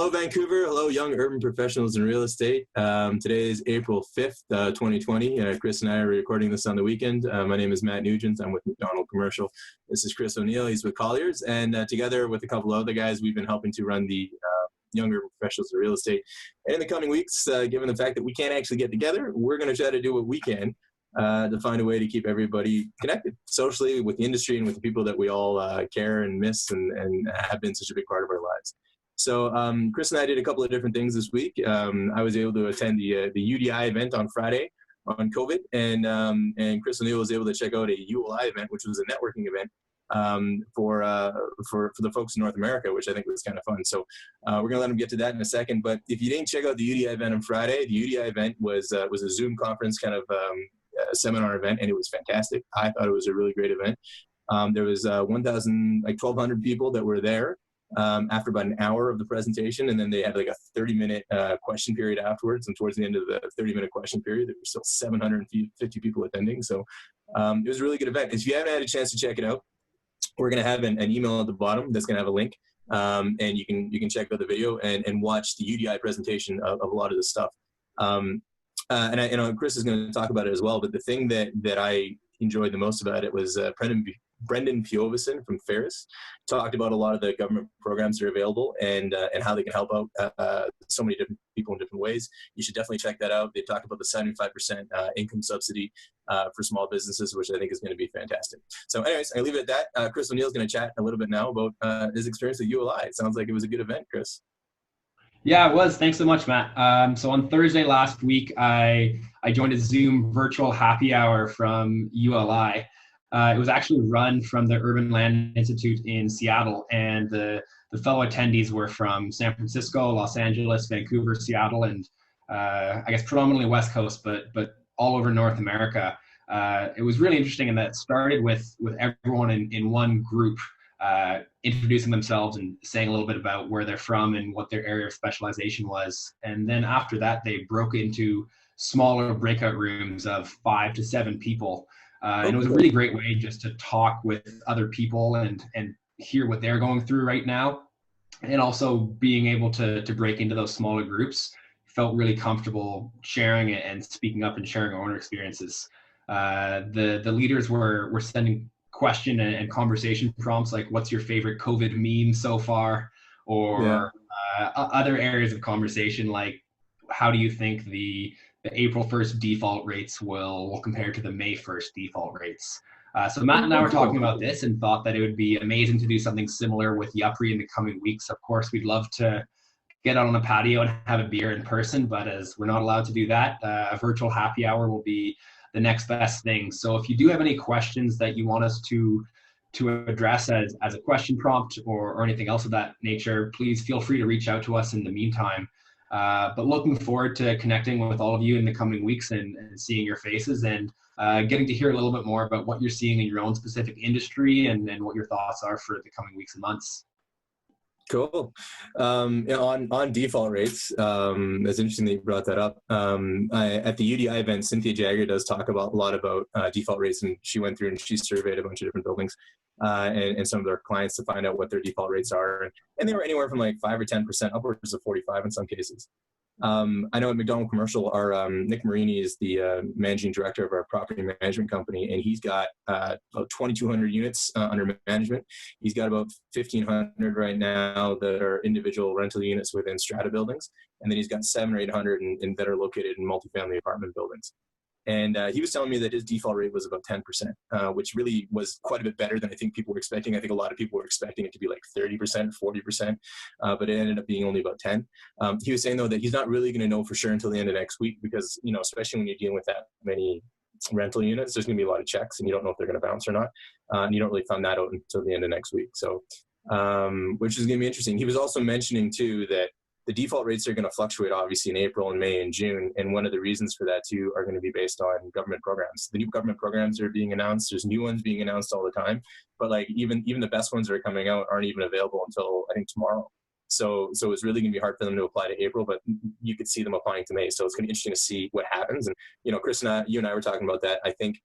Hello, Vancouver. Hello, young urban professionals in real estate. Today is April 5th, 2020. Chris and I are recording this on the weekend. My name is Matt Nugent. I'm with McDonald Commercial. This is Chris O'Neill. He's with Colliers. And together with a couple of other guys, we've been helping to run the young urban professionals in real estate. And in the coming weeks, given the fact that we can't actually get together, we're going to try to do what we can to find a way to keep everybody connected socially with the industry and with the people that we all care and miss and have been such a big part of our lives. So Chris and I did a couple of different things this week. I was able to attend the UDI event on Friday on COVID, and Chris O'Neill was able to check out a ULI event, which was a networking event for the folks in North America, which I think was kind of fun. So we're gonna let him get to that in a second. But if you didn't check out the UDI event on Friday, the UDI event was a Zoom conference kind of seminar event, and it was fantastic. I thought it was a really great event. There was 1,200 people that were there. After about an hour of the presentation, and then they had like a 30-minute question period afterwards. And towards the end of the 30-minute question period, there were still 750 people attending. So it was a really good event. If you haven't had a chance to check it out, we're going to have an email at the bottom that's going to have a link, and you can check out the video and watch the UDI presentation of a lot of this stuff. And Chris is going to talk about it as well. But the thing that I enjoyed the most about it was Brendan Pioveson from Ferris talked about a lot of the government programs that are available and how they can help out so many different people in different ways. You should definitely check that out. They talked about the 75% income subsidy for small businesses, which I think is going to be fantastic. So anyways, I leave it at that. Chris O'Neill is going to chat a little bit now about his experience at ULI. It sounds like it was a good event, Chris. Yeah, it was. Thanks so much, Matt. So on Thursday last week, I joined a Zoom virtual happy hour from ULI. It was actually run from the Urban Land Institute in Seattle, and the fellow attendees were from San Francisco, Los Angeles, Vancouver, Seattle, and I guess predominantly West Coast, but all over North America. It was really interesting, and that started with everyone in one group introducing themselves and saying a little bit about where they're from and what their area of specialization was. And then after that, they broke into smaller breakout rooms of 5 to 7 people. And it was a really great way just to talk with other people and hear what they're going through right now. And also being able to break into those smaller groups, felt really comfortable sharing it and speaking up and sharing our own experiences. The leaders were sending question and conversation prompts like, what's your favorite COVID meme so far? Or other areas of conversation like, how do you think the April 1st default rates will compare to the May 1st default rates. So Matt and I were talking about this and thought that it would be amazing to do something similar with YUPRE in the coming weeks. Of course, we'd love to get out on a patio and have a beer in person, but as we're not allowed to do that, a virtual happy hour will be the next best thing. So if you do have any questions that you want us to address as a question prompt or anything else of that nature, please feel free to reach out to us in the meantime. But looking forward to connecting with all of you in the coming weeks and seeing your faces and getting to hear a little bit more about what you're seeing in your own specific industry and what your thoughts are for the coming weeks and months. Cool. On default rates, it's interesting that you brought that up. At the UDI event, Cynthia Jagger does talk a lot about default rates, and she went through and she surveyed a bunch of different buildings and some of their clients to find out what their default rates are. And they were anywhere from like 5 or 10%, upwards of 45 in some cases. I know at McDonald Commercial, our Nick Marini is the managing director of our property management company, and he's got about 2,200 units under management. He's got about 1,500 right now that are individual rental units within strata buildings, and then he's got 700 or 800 that are located in multifamily apartment buildings. And he was telling me that his default rate was about 10%, which really was quite a bit better than I think people were expecting. I think a lot of people were expecting it to be like 30%, 40%, but it ended up being only about 10. He was saying, though, that he's not really going to know for sure until the end of next week because, especially when you're dealing with that many rental units, there's going to be a lot of checks and you don't know if they're going to bounce or not. And you don't really find that out until the end of next week. So, which is going to be interesting. He was also mentioning, too, that the default rates are going to fluctuate, obviously, in April and May and June. And one of the reasons for that, too, are going to be based on government programs. The new government programs are being announced. There's new ones being announced all the time. But like even the best ones that are coming out aren't even available until, I think, tomorrow. So it's really going to be hard for them to apply to April, but you could see them applying to May. So it's going to be interesting to see what happens. And, Chris and you and I were talking about that. I think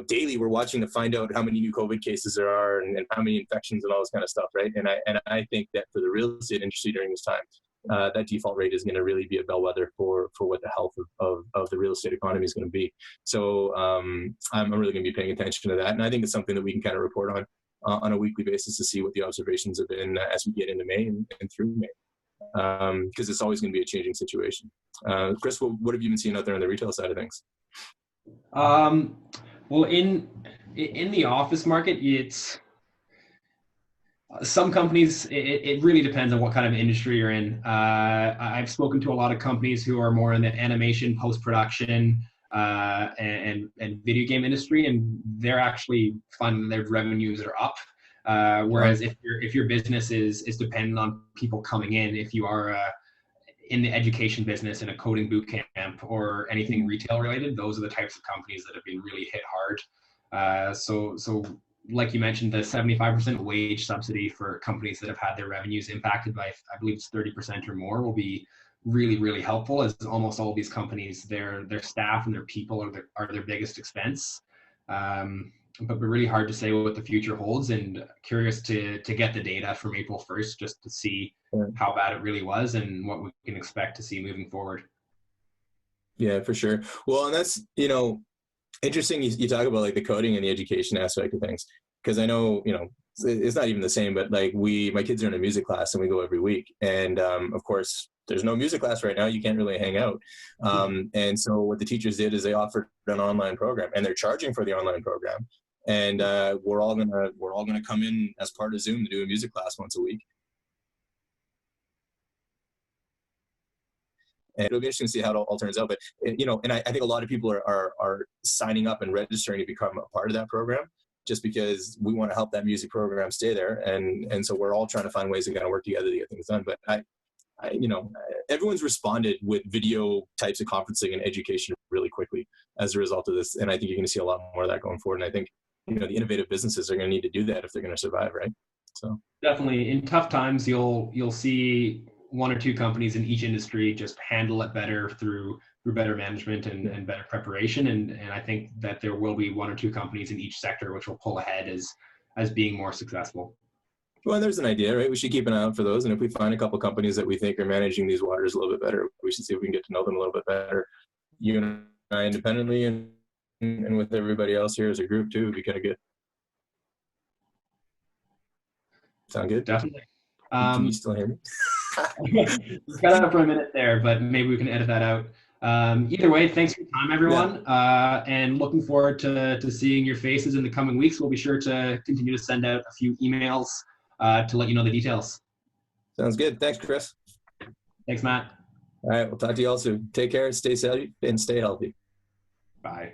daily we're watching to find out how many new COVID cases there are and how many infections and all this kind of stuff, right? And I think that for the real estate industry during this time, that default rate is going to really be a bellwether for what the health of the real estate economy is going to be. So I'm really going to be paying attention to that, and I think it's something that we can kind of report on a weekly basis to see what the observations have been as we get into May and through May, because it's always going to be a changing situation. Chris, what have you been seeing out there on the retail side of things? Well, in the office market, it's some companies, it really depends on what kind of industry you're in. I've spoken to a lot of companies who are more in the animation, post-production, and video game industry, and they're actually finding their revenues are up. Whereas if your business is dependent on people coming in, if you are in the education business, in a coding boot camp or anything retail related, those are the types of companies that have been really hit hard. So like you mentioned, the 75% wage subsidy for companies that have had their revenues impacted by, I believe it's 30% or more, will be really, really helpful, as almost all of these companies, their staff and their people are their biggest expense. But really hard to say what the future holds, and curious to get the data from April 1st just to see how bad it really was and what we can expect to see moving forward. Yeah, for sure. Well, and that's, interesting you talk about like the coding and the education aspect of things, because I know, it's not even the same, but like my kids are in a music class and we go every week. And of course, there's no music class right now. You can't really hang out. And so what the teachers did is they offered an online program, and they're charging for the online program. And we're all gonna come in as part of Zoom to do a music class once a week. And it'll be interesting to see how it all turns out. But and I think a lot of people are signing up and registering to become a part of that program, just because we want to help that music program stay there. And so we're all trying to find ways to kind of work together to get things done. But everyone's responded with video types of conferencing and education really quickly as a result of this. And I think you're going to see a lot more of that going forward. And I think, the innovative businesses are going to need to do that if they're going to survive, right? So definitely in tough times, you'll see one or two companies in each industry just handle it better through better management and better preparation. And I think that there will be one or two companies in each sector which will pull ahead as being more successful. Well, there's an idea, right? We should keep an eye out for those. And if we find a couple companies that we think are managing these waters a little bit better, we should see if we can get to know them a little bit better. You and I independently and with everybody else here as a group too, would be kind of good. Sound good? Definitely. Can you still hear me? Cut out for a minute there, but maybe we can edit that out. Either way, thanks for your time, everyone. Yeah. And looking forward to seeing your faces in the coming weeks. We'll be sure to continue to send out a few emails to let you know the details. Sounds good. Thanks, Chris. Thanks, Matt. All right. We'll talk to you all soon. Take care, stay safe, and stay healthy. Bye.